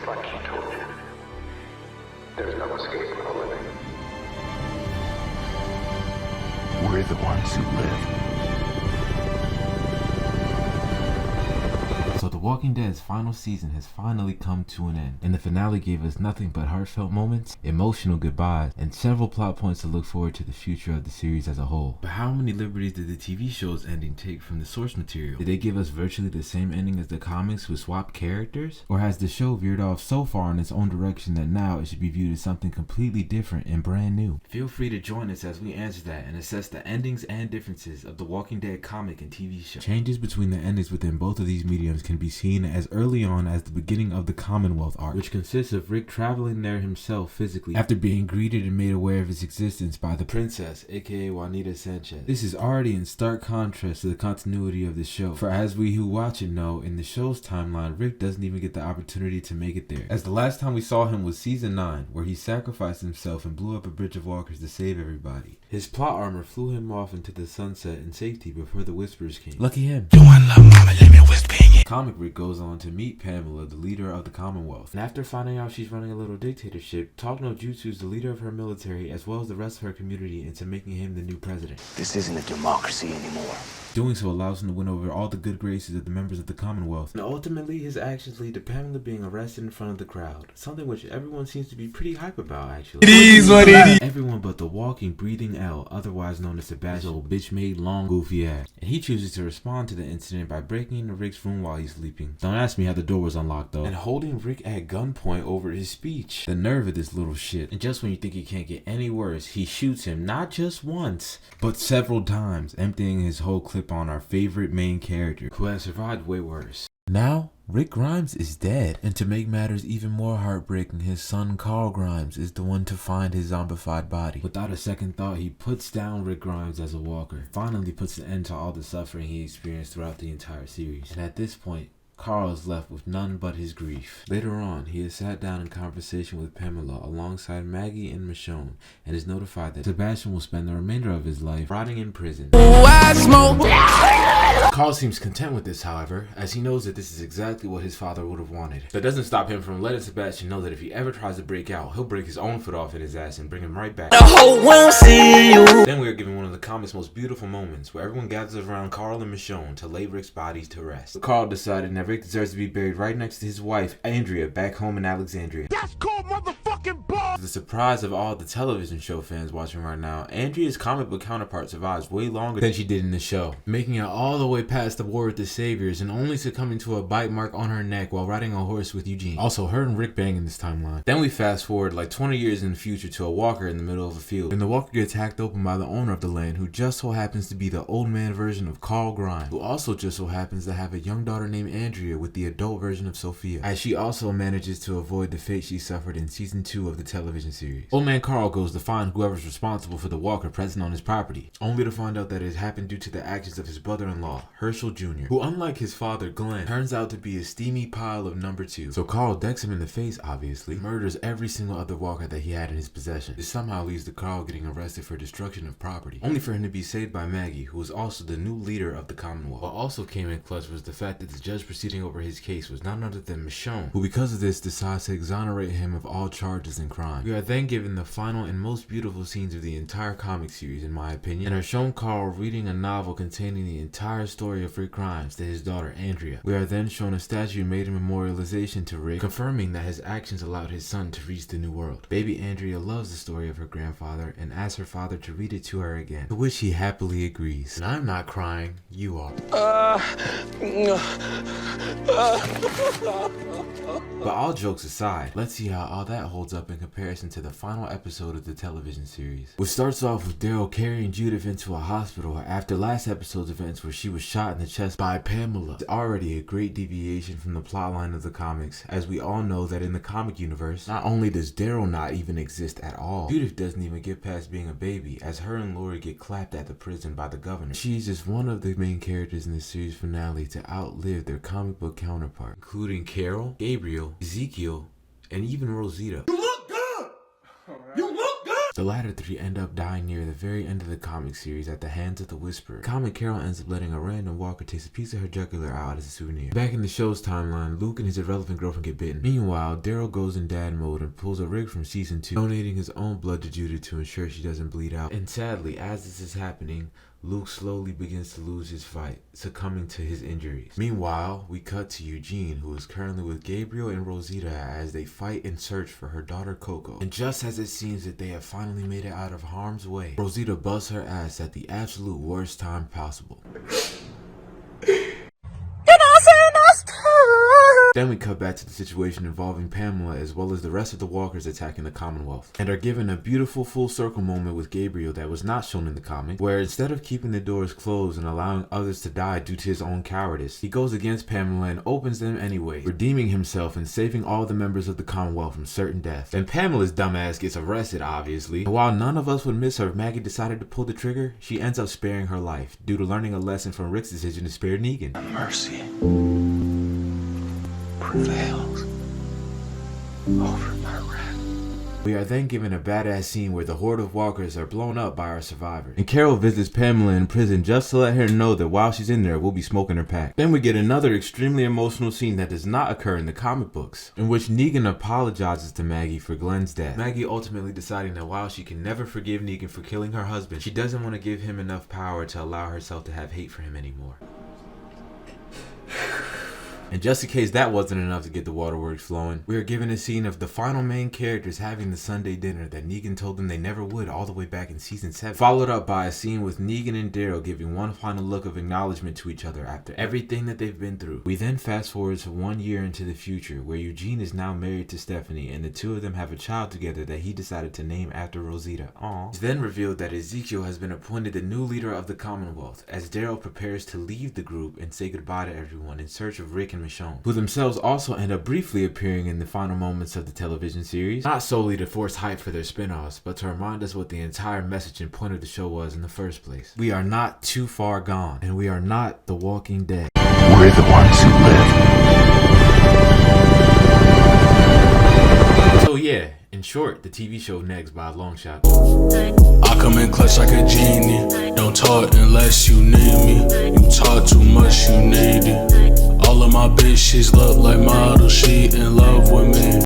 It's like he told you. There's no escape for the living. We're the ones who live. So The Walking Dead's final season has finally come to an end, and the finale gave us nothing but heartfelt moments, emotional goodbyes, and several plot points to look forward to the future of the series as a whole. But how many liberties did the TV show's ending take from the source material? Did they give us virtually the same ending as the comics with swapped characters? Or has the show veered off so far in its own direction that now it should be viewed as something completely different and brand new? Feel free to join us as we answer that and assess the endings and differences of the Walking Dead comic and TV show. Changes between the endings within both of these mediums can be seen as early on as the beginning of the Commonwealth arc, which consists of Rick traveling there himself physically after being greeted and made aware of his existence by the princess, aka Juanita Sanchez. This is already in stark contrast to the continuity of the show, for as we who watch it know, in the show's timeline, Rick doesn't even get the opportunity to make it there, as the last time we saw him was season 9, where he sacrificed himself and blew up a bridge of walkers to save everybody. His plot armor flew him off into the sunset in safety before the Whispers came. Lucky him. You want love, mama, let me whisper in your Comic Rick goes on to meet Pamela, the leader of the Commonwealth, and after finding out she's running a little dictatorship, Talk No Jutsu's the leader of her military as well as the rest of her community into making him the new president. This isn't a democracy anymore. Doing so allows him to win over all the good graces of the members of the Commonwealth, and ultimately his actions lead to Pamela being arrested in front of the crowd, something which everyone seems to be pretty hype about actually. It is what it is. Everyone but the walking, breathing L, otherwise known as Sebastian, old bitch-made long goofy ass, and he chooses to respond to the incident by breaking into Rick's room while he's sleeping. Don't ask me how the door was unlocked though, and holding Rick at gunpoint over his speech. The nerve of this little shit, and just when you think it can't get any worse, he shoots him not just once, but several times, emptying his whole clip on our favorite main character, who has survived way worse. Now, Rick Grimes is dead, and to make matters even more heartbreaking, his son Carl Grimes is the one to find his zombified body. Without a second thought, he puts down Rick Grimes as a walker, finally puts an end to all the suffering he experienced throughout the entire series, and at this point, Carl is left with none but his grief. Later on, he is sat down in conversation with Pamela alongside Maggie and Michonne, and is notified that Sebastian will spend the remainder of his life rotting in prison. Carl seems content with this, however, as he knows that this is exactly what his father would have wanted. That doesn't stop him from letting Sebastian know that if he ever tries to break out, he'll break his own foot off in his ass and bring him right back. Then we are given one of the comic's most beautiful moments, where everyone gathers around Carl and Michonne to lay Rick's bodies to rest. Carl decided that Rick deserves to be buried right next to his wife, Andrea, back home in Alexandria. That's called motherfucking balls. To the surprise of all the television show fans watching right now, Andrea's comic book counterpart survives way longer than she did in the show, making it all the way past the war with the Saviors and only succumbing to a bite mark on her neck while riding a horse with Eugene. Also, her and Rick bang in this timeline. Then we fast forward like 20 years in the future to a walker in the middle of a field, and the walker gets hacked open by the owner of the land, who just so happens to be the old man version of Carl Grimes, who also just so happens to have a young daughter named Andrea with the adult version of Sophia, as she also manages to avoid the fate she suffered in season 2 of the television series. Old man Carl goes to find whoever's responsible for the walker present on his property, only to find out that it happened due to the actions of his brother-in-law, Herschel Jr., who, unlike his father Glenn, turns out to be a steamy pile of number 2. So Carl decks him in the face, obviously, murders every single other walker that he had in his possession. This somehow leads to Carl getting arrested for destruction of property, only for him to be saved by Maggie, who was also the new leader of the Commonwealth. What also came in clutch was the fact that the judge proceeding over his case was none other than Michonne, who because of this decides to exonerate him of all charges and crime. We are then given the final and most beautiful scenes of the entire comic series, in my opinion, and are shown Carl reading a novel containing the entire story of Rick Grimes to his daughter Andrea. We are then shown a statue made in memorialization to Rick, confirming that his actions allowed his son to reach the new world. Baby Andrea loves the story of her grandfather and asks her father to read it to her again, to which he happily agrees. And I'm not crying, you are. But all jokes aside, let's see how all that holds up in comparison to the final episode of the television series, which starts off with Daryl carrying Judith into a hospital after last episode's events where she was shot in the chest by Pamela. It's already a great deviation from the plotline of the comics, as we all know that in the comic universe, not only does Daryl not even exist at all, Judith doesn't even get past being a baby, as her and Lori get clapped at the prison by the governor. She's just one of the main characters in the series finale to outlive their comic book counterpart, including Carol, Gabriel, Ezekiel, and even Rosita. You look good. You look good. The latter three end up dying near the very end of the comic series at the hands of the Whisperer. Comic Carol ends up letting a random walker taste a piece of her jugular out as a souvenir. Back in the show's timeline, Luke and his irrelevant girlfriend get bitten. Meanwhile, Daryl goes in dad mode and pulls a rig from season 2, donating his own blood to Judith to ensure she doesn't bleed out. And sadly, as this is happening, Luke slowly begins to lose his fight, succumbing to his injuries. Meanwhile, we cut to Eugene, who is currently with Gabriel and Rosita as they fight and search for her daughter Coco. And just as it seems that they have finally made it out of harm's way, Rosita busts her ass at the absolute worst time possible. Then we cut back to the situation involving Pamela as well as the rest of the walkers attacking the Commonwealth, and are given a beautiful full circle moment with Gabriel that was not shown in the comic, where instead of keeping the doors closed and allowing others to die due to his own cowardice, he goes against Pamela and opens them anyway, redeeming himself and saving all the members of the Commonwealth from certain death. Then Pamela's dumbass gets arrested, obviously, and while none of us would miss her if Maggie decided to pull the trigger, she ends up sparing her life due to learning a lesson from Rick's decision to spare Negan. Mercy prevails over my wrath. We are then given a badass scene where the horde of walkers are blown up by our survivors, and Carol visits Pamela in prison just to let her know that while she's in there, we'll be smoking her pack. Then we get another extremely emotional scene that does not occur in the comic books, in which Negan apologizes to Maggie for Glenn's death. Maggie ultimately deciding that while she can never forgive Negan for killing her husband, she doesn't want to give him enough power to allow herself to have hate for him anymore. And just in case that wasn't enough to get the waterworks flowing, we are given a scene of the final main characters having the Sunday dinner that Negan told them they never would all the way back in season 7. Followed up by a scene with Negan and Daryl giving one final look of acknowledgement to each other after everything that they've been through. We then fast forward to 1 year into the future, where Eugene is now married to Stephanie and the two of them have a child together that he decided to name after Rosita. Aww. It's then revealed that Ezekiel has been appointed the new leader of the Commonwealth as Daryl prepares to leave the group and say goodbye to everyone in search of Rick and Michonne, who themselves also end up briefly appearing in the final moments of the television series, not solely to force hype for their spin-offs, but to remind us what the entire message and point of the show was in the first place. We are not too far gone, and we are not the Walking Dead. We're the ones who live. So yeah, in short, the TV show negs by a long shot. I come in clutch like a genie. Don't talk unless you need me. You talk too much, you need it. All of my bitches look like models, she in love with me.